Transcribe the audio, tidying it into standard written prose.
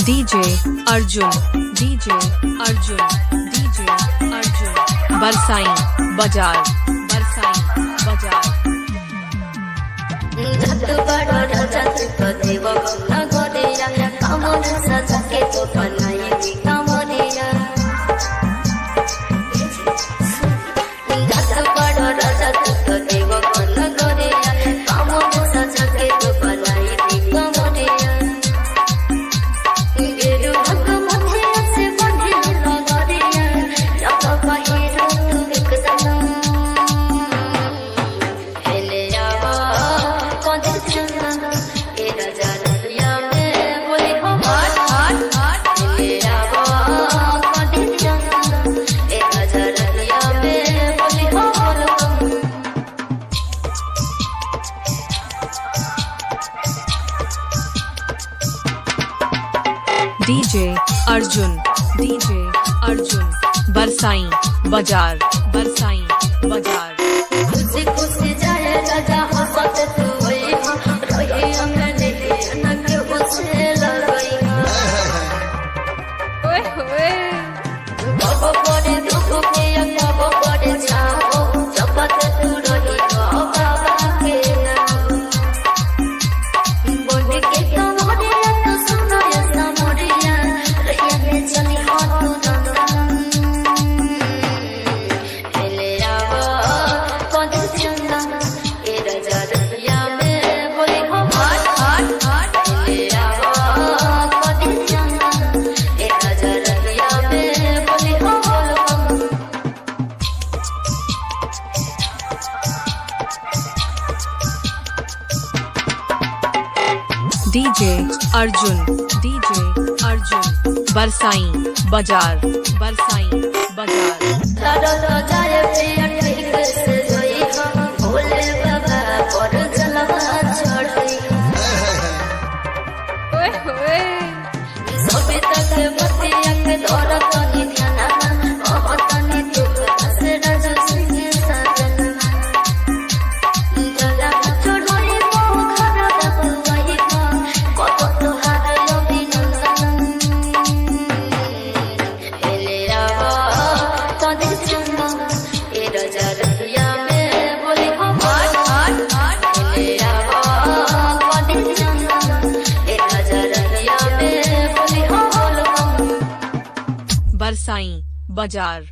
DJ Arjun, DJ Arjun, DJ Arjun, Barsain Bajar, Barsain Bajar. DJ Arjun, DJ Arjun, Barsain Bajar, Barsain Bajar. खुशी खुशी जाए राजा हंसत तू वही रही हमें नहीं न के उसे लगई ओए होए बाबा पड़े दुख के बाबा पड़े जाओ जपत तू रही बाबा के नाम बोल के तुम्हारे तो सुनो ये सामरिया रही में चली हाथ DJ Arjun, DJ Arjun, Barsain Bajar, Barsain Bajar. राजा जाए प्रिय ठीक से जोई हम भोले बाबा पर जलवा चढ़ई ओए होए सोबे तक बतिया के दौरत नि ध्यान तनी दुख से राजा सिंह साजन जला चढ़ई मोह खराब गई कत तोहार अभिनंदन एले रावा Barsain Bajar.